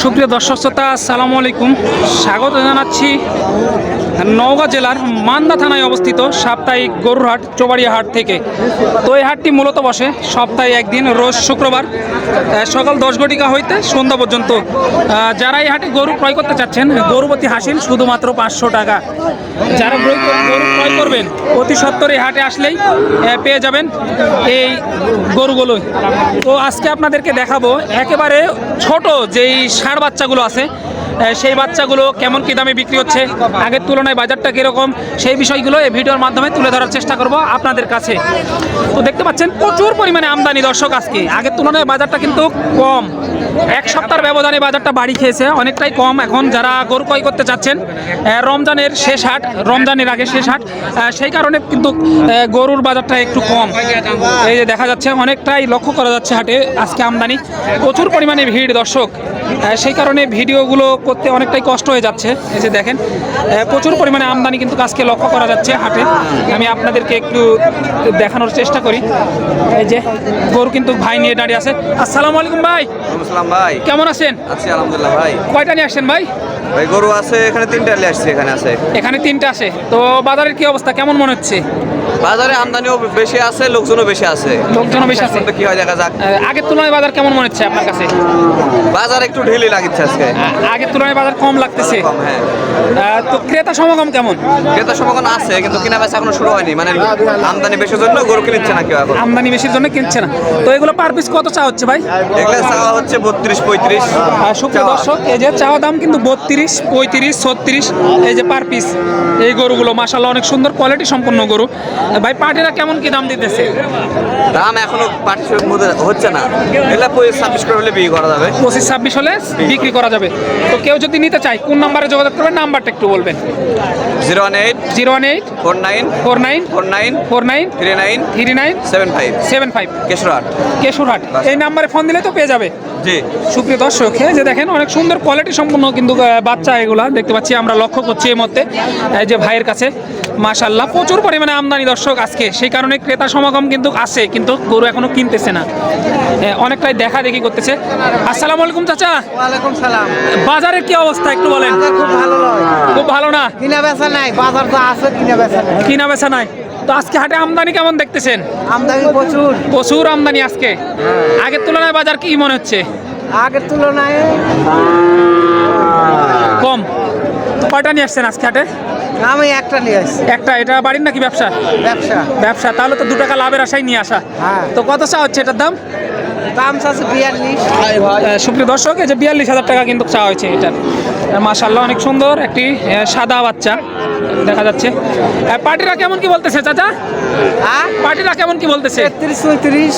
সুপ্রিয় দর্শক শ্রোতা, আসসালামু আলাইকুম। স্বাগত জানাচ্ছি নওগাঁ জেলার মান্দা থানায় অবস্থিত সাপ্তাহিক গরুর হাট চৌবাড়িয়া হাট থেকে। তো এই হাটটি মূলত বসে সপ্তাহে একদিন, রোজ শুক্রবার সকাল 10 ঘটিকা হইতে সন্ধ্যা পর্যন্ত। যারা এই হাটে গরু ক্রয় করতে চাচ্ছেন, গরুপতি হাসিল শুধুমাত্র 500 টাকা। যারা গরু ক্রয় করবেন অতি সত্বর এই হাটে আসলেই পেয়ে যাবেন এই গরুগুলো। তো আজকে আপনাদেরকে দেখাবো একেবারে ছোট যেই ষাঁড় বাচ্চাগুলো আছে, সেই বাচ্চাগুলো কেমন কী দামে বিক্রি হচ্ছে, আগের তুলনায় বাজারটা কীরকম, সেই বিষয়গুলো এই ভিডিওর মাধ্যমে তুলে ধরার চেষ্টা করব আপনাদের কাছে। তো দেখতে পাচ্ছেন প্রচুর পরিমাণে আমদানি দর্শক। আজকে আগের তুলনায় বাজারটা কিন্তু কম, এক সপ্তাহের ব্যবধানে বাজারটা বাড়ি খেয়েছে, অনেকটাই কম। এখন যারা গরু ক্রয় করতে চাচ্ছেন, রমজানের শেষ হাট, রমজানের আগে শেষ হাট, সেই কারণে কিন্তু গরুর বাজারটা একটু কম। এই যে দেখা যাচ্ছে অনেকটাই লক্ষ্য করা যাচ্ছে হাটে আজকে আমদানি, প্রচুর পরিমাণে ভিড় দর্শক। সেই কারণে ভিডিওগুলো করতে অনেকটাই কষ্ট হয়ে যাচ্ছে। এই যে দেখেন প্রচুর পরিমাণে আমদানি কিন্তু আজকে লক্ষ্য করা যাচ্ছে হাটে। আমি আপনাদেরকে একটু দেখানোর চেষ্টা করি। এই যে গরু কিন্তু ভাই নিয়ে দাঁড়িয়ে আছে। আসসালামু আলাইকুম ভাই। আসসালাম ভাই, কেমন আছেন? আছি আলহামদুলিল্লাহ ভাই। কয়টা নিয়ে আসছেন ভাই? ভাই গরু আছে এখানে 3টা নিয়ে আসছে, এখানে আছে। এখানে 3টা আসে। তো বাজারের কি অবস্থা, কেমন মনে হচ্ছে? বাজারে আমদানিও বেশি আছে, লোকজনও বেশি আছে। লোকজনও বেশি আছে, কি হয় দেখা যাক। আগের তুলনায় বাজার কেমন মনে হচ্ছে আপনার কাছে? বাজার একটু ঢিলি লাগছে আজকে, আগের তুলনায় বাজার কম লাগতেছে। কম, হ্যাঁ। তো ক্রেতা সমাগম কেমন? ক্রেতা সমাগম আছে কিন্তু কিনা বেচা এখনো শুরু হয়নি, মানে আমদানি বেশির জন্য গরু কিনছে না কেউ এখন। আমদানি বেশির জন্য কিনছে না। তো এগুলো পার পিস কত চা হচ্ছে ভাই? এগুলো চাওয়া হচ্ছে 32-35। সুপ্রিয় দর্শক, এই যে চাওয়া দাম কিন্তু 32, 35, 36 এই যে পার পিস। এই গরুগুলো মাশাআল্লাহ অনেক সুন্দর কোয়ালিটি সম্পন্ন গরু। ভাই পাটিরা কেমন কি দাম দিতেছে? দাম এখনো পার্টির মধ্যে হচ্ছে না, এগুলো 25-26 করে হলে বিক্রি করা যাবে। 25-26 হলে বিক্রি করা যাবে। তো কেউ যদি নিতে চায় কোন নাম্বারে যোগাযোগ করবেন, নাম্বারটা একটু বলবেন। 018 49 49 49 49 39 39 75 কেশরহাট। কেশরহাট। এই নাম্বারে ফোন দিলে তো পেয়ে যাবে। জি। সুপ্রিয় দর্শক, এই যে দেখেন অনেক সুন্দর কোয়ালিটি সম্পন্ন কিন্তু বাচ্চা এগুলা দেখতে পাচ্ছি, আমরা লক্ষ্য করছি এই মধ্যে। এই যে ভাইয়ের কাছে মাশাআল্লাহ প্রচুর পরিমাণে আমদানি দর্শক আজকে, সেই কারণে ক্রেতা সমাগম কিন্তু আছে, কিন্তু গরু এখনো কিনতেছে না, অনেকটাই দেখা দেখি করতেছে। আসসালামু আলাইকুম চাচা। ওয়ালাইকুম সালাম। বাজারের কি অবস্থা একটু বলেন। খুব ভালো নয়, খুব ভালো না, কিনা বেচা নাই। বাজার তো আছে, কিনা বেচা নাই। কিনা বেচা নাই। তো আজকে হাটে আমদানি কেমন দেখতেছেন? আমদানি প্রচুর, প্রচুর আমদানি আজকে। আগের তুলনায় বাজার কি মনে হচ্ছে? আগের তুলনায় কম। তো কয়টা নিয়ে আসছেন আজকে হাটে? আমি একটা নিয়ে আসছি। একটা। এটা বাড়ির নাকি ব্যবসা? ব্যবসা। ব্যবসা, তাহলে তো 2 টাকা লাভের আশায় নিয়ে আসা। হ্যাঁ। তো কত চা হচ্ছে এটার দাম? দাম আছে 42। সুপ্রিয় দর্শক, এই যে 42,000 টাকা কিন্তু চা হয়েছে এটার। মাশাআল্লাহ অনেক সুন্দর একটি সাদা বাচ্চা দেখা যাচ্ছে। পার্টিরা কেমন কি বলতেছে চাচা? হ্যাঁ, পার্টিরা কেমন কি বলতেছে? 33-34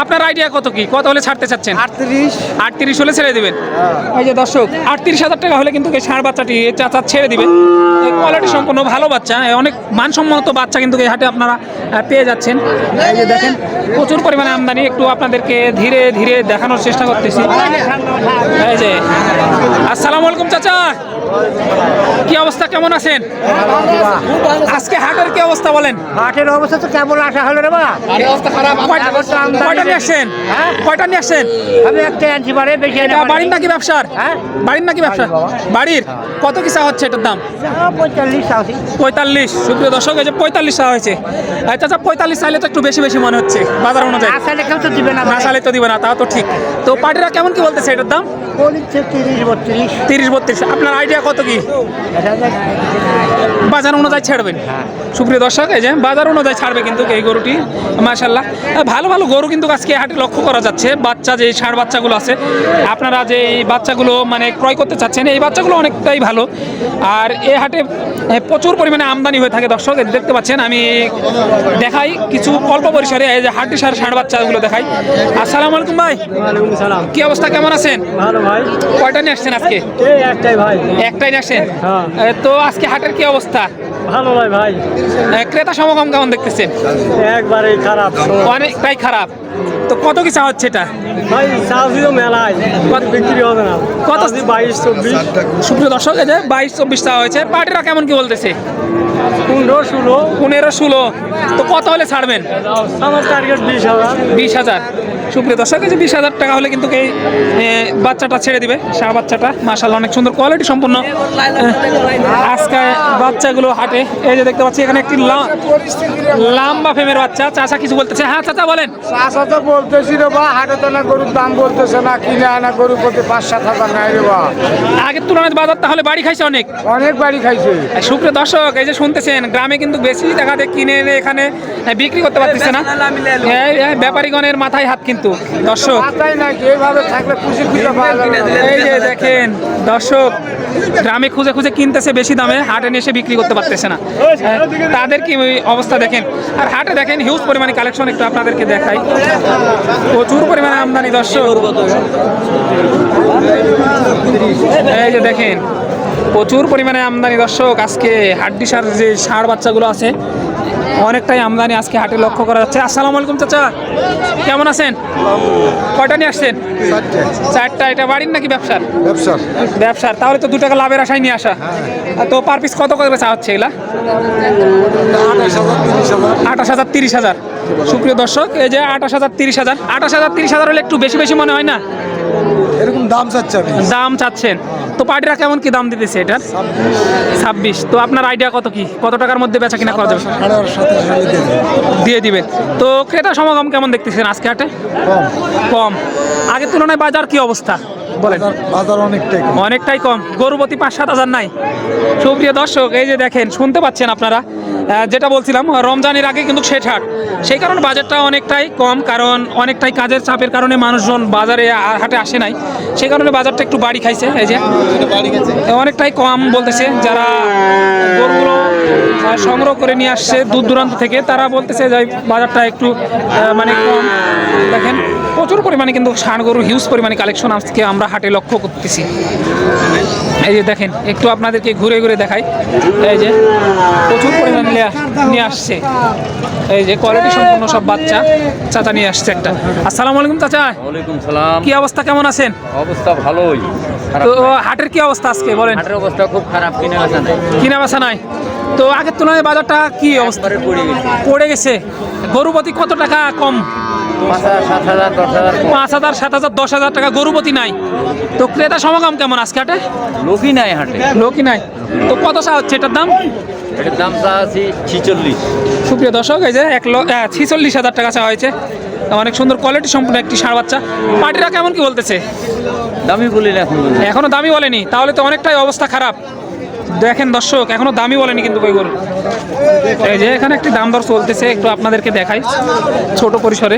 আপনার আইডিয়া কত, কি কত হলে ছাড়তে চাচ্ছেন? 38। 38 হলে ছেড়ে দিবেন। এই যে দর্শক 38,000 টাকা হলে কিন্তু এই ষাঁড় বাচ্চাটি চাচা ছেড়ে দিবে। কোয়ালিটি সম্পন্ন ভালো বাচ্চা, অনেক মানসম্মত বাচ্চা কিন্তু এই হাটে আপনারা পেয়ে যাচ্ছেন। এই যে দেখেন প্রচুর পরিমাণে আমদানি, একটু আপনাদেরকে ধীরে ধীরে দেখানোর চেষ্টা করতেছি। এই যে আসসালামু আলাইকুম চাচা, কি অবস্থা, কেমন আছেন? আজকে হাটের কি অবস্থা বলেন? হাটের অবস্থা তো কেমন আশা হলো রে বাবা, অবস্থা খারাপ। কয়টা নিয়ে আসছেন? কয়টা নিয়ে আসছেন? আমি একটা আনছি, বারে বেশি এটা বাড়ির নাকি ব্যবসার? হ্যাঁ, বাড়ির নাকি ব্যবসা? বাড়ির। কত কি চা হচ্ছে এটার দাম? 45। 45। সুপ্রিয় দর্শক, এই যে 45 চা হয়েছে। চাচা 45 চাইলে তো একটু বেশি বেশি মনে হচ্ছে বাজার অনুযায়ী। আসলে কেউ তো দিবে না, না চাইলে তো দিবে না, তাও তো ঠিক। তো পার্টিরা কেমন কি বলতেছে এটার দাম? 30-32। 30-32। আপনার আইডিয়া কত কি? বাজার অনুযায়ী ছাড়বেন। সুপ্রিয় দর্শক, এই যে বাজার অনুযায়ী ছাড়বে কিন্তু এই গরুটি। মাশাআল্লাহ ভালো ভালো গরু কিন্তু আজকে হাটে লক্ষ্য করা যাচ্ছে। বাচ্চা যে ষাঁড় বাচ্চাগুলো আছে, আপনারা যে এই বাচ্চাগুলো মানে ক্রয় করতে চাচ্ছেন, এই বাচ্চাগুলো অনেকটাই ভালো। আর এই হাটে প্রচুর পরিমাণে আমদানি হয়ে থাকে দর্শক, দেখতে পাচ্ছেন। আমি দেখাই কিছু অল্প পরিসরে, এই যে হাটটি ষাঁড় বাচ্চাগুলো দেখাই। আসসালামু আলাইকুম ভাই। ওয়ালাইকুম সালাম। কি অবস্থা, কেমন আছেন? ভালো ভাই। কয়টা নিয়ে আসছেন আজকে? এই একটাই ভাই। একটাই নিয়ে আসেন। হ্যাঁ। তো আজকে হাটের কি অবস্থা? ভালো নয় ভাই, ক্রেতা সমাগম কেমন দেখতেছেন? একবারেই খারাপ। অনেকটাই খারাপ। তো কত কি চা হচ্ছে এটা? ভাই চাষিও মেলায় কত বিক্রি হবে না, কত? 22-24। সুপ্রিয় দর্শক, এই যে 22-24 চা হয়েছে। পার্টিরা কেমন কি বলতেছে? 15-16। 15-16। তো কত হলে ছাড়বেন? আমার টার্গেট 20,000। 20,000। সুপ্রিয় দর্শক, এই যে 20,000 টাকা হলে কিন্তু এই বাচ্চাটা ছেড়ে দিবে। ষাঁড় বাচ্চাটা মাশাআল্লাহ অনেক সুন্দর কোয়ালিটি সম্পন্ন আজকে বাচ্চাগুলো হাটে। এই যে দেখতে পাচ্ছি এখানে একটি লম্বা ফেমের বাচ্চা। চাচা কিছু বলতেছে? হ্যাঁ চাচা বলেন। চাষা তো বলতেছি রে বা, হাটে তো না গরুর দাম বলতেছে না, কিনে আনা গরু প্রতি 5-7 হাজার নাই রে বা। আগের তুলনায় বাজার তাহলে বাড়ি খাইছে অনেক। অনেক বাড়ি খাইছে। সুপ্রিয় দর্শক, এই যে শুনতেছেন গ্রামে কিন্তু বেশি টাকাতে কিনে এনে এখানে বিক্রি করতে পারতেছে না। এই ব্যাপারীগণের মাথায় হাত কিন্তু দর্শক। মাথায় নাকি এইভাবে থাকলে খুশি খুশি পাওয়া যাবে না। এই যে দেখেন দর্শক, গ্রামে খুঁজে খুঁজে কিনতেছে বেশি দামে, হাটে নিয়ে এসে বিক্রি করতে পারতেছে না। তাদের কি অবস্থা দেখেন। আর হাটে দেখেন হিউজ পরিমাণে কালেকশন, একটু আপনাদেরকে দেখাই। প্রচুর পরিমাণে আমদানি দর্শক। এই যে দেখেন প্রচুর পরিমাণে আমদানি দর্শক। আজকে হাড্ডিসার যে ষাঁড় বাচ্চাগুলো আছে অনেকটাই আমদানি আজকে হাটে লক্ষ্য করা যাচ্ছে। আসসালামু আলাইকুম চাচা, কেমন আছেন? কয়টা নিয়ে আসছেন? 4টা। এটা বাড়ির নাকি ব্যবসার? ব্যবসার। তাহলে তো 2 টাকা লাভের আশায় নিয়ে আসা। তো পার পিস কত করে চা হচ্ছে এগুলা? 28,000 30,000। সুপ্রিয় দর্শক, এই যে 28,000 30,000। 28,000 30,000 হলে একটু বেশি বেশি মনে হয় না? এরকম দাম চাচ্ছে আমি। দাম চাচ্ছেন তো পার্টিরা কেমন কি দাম দিতেছে এটার? 26। তো আপনার আইডিয়া কত কি, কত টাকার মধ্যে বেচা কিনা করা যাবে? দিয়ে দিবেন। তো ক্রেতা সমাগম কেমন দেখতেছেন আজকে হাটে? কম। আগের তুলনায় বাজার কি অবস্থা বলেন? বাজার অনেকটাই কম। গরুপতি 5-7 হাজার নাই। সুপ্রিয় দর্শক, এই যে দেখেন শুনতে পাচ্ছেন আপনারা, যেটা বলছিলাম রমজানের আগে কিন্তু শেষ হাট, সেই কারণে বাজারটা অনেকটাই কম। কারণ অনেকটাই কাজের চাপের কারণে মানুষজন বাজারে আর হাটে আসে নাই, সেই কারণে বাজারটা একটু বাড়ি খাইছে। এই যে অনেকটাই কম বলতেছে যারা গরুগুলো সংগ্রহ করে নিয়ে আসছে দূর দূরান্ত থেকে, তারা বলতেছে যে বাজারটা একটু মানে কম। দেখেন প্রচুর পরিমাণে কিন্তু ষাঁড় গরু হিউজ পরিমাণে কালেকশন আজকে আমরা হাটে লক্ষ্য করতেছি। এই যে দেখেন একটু আপনাদেরকে ঘুরে ঘুরে দেখাই। এই যে প্রচুর পরিমাণে নিয়ে আসছে। এই যে কোয়ালিটি সম্পূর্ণ সব বাচ্চা চাচা নিয়ে আসছে একটা। আসসালামু আলাইকুম চাচা। ওয়ালাইকুম সালাম। কি অবস্থা, কেমন আছেন? অবস্থা ভালোই। তো হাটের কি অবস্থা আজকে বলেন? হাটের অবস্থা খুব খারাপ, কিনে বেচা নাই। কিনা বেচা নাই। তো আগের তুলনায় বাজারটা কি অবস্থা? একবারে পড়ে গেছে। পড়ে গেছে। গরুপতি কত টাকা কম? 5,000 7,000 10,000 কম। 5,000 7,000 10,000 টাকা গরুপতি নাই। তো ক্রেতা সমাগম কেমন আজকে হাটে? লোকই নাই হাটে। লোকই নাই। তো কত চা হচ্ছে এটার দাম? এটার দাম চা আছে 46। সুপ্রিয় দর্শক, এই যে 46,000 টাকা চা হয়েছে। অনেক সুন্দর কোয়ালিটি সম্পূর্ণ একটি ষাঁড় বাচ্চা। পার্টিরা কেমন কি বলতেছে? দামি বলি না এখন বলি। এখনো দামি বলেনি, তাহলে তো অনেকটাই অবস্থা খারাপ। দেখেন দর্শক এখনো দামি বলেনি কিন্তু কই গরু। এই যে এখানে একটি দাম দর চলতেছে, একটু আপনাদেরকে দেখাই ছোট পরিসরে।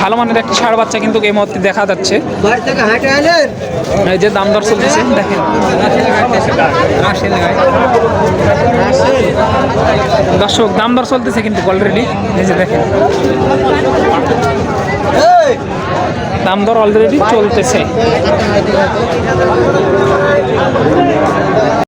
ভালো মানের একটি ষাঁড় বাচ্চা কিন্তু এই মুহূর্তে দেখা যাচ্ছে। এই যে দাম দর চলতেছে দেখেন দর্শক, দাম দর চলতেছে কিন্তু অলরেডি। এই যে দেখেন দাম দর অলরেডি চলতেছে।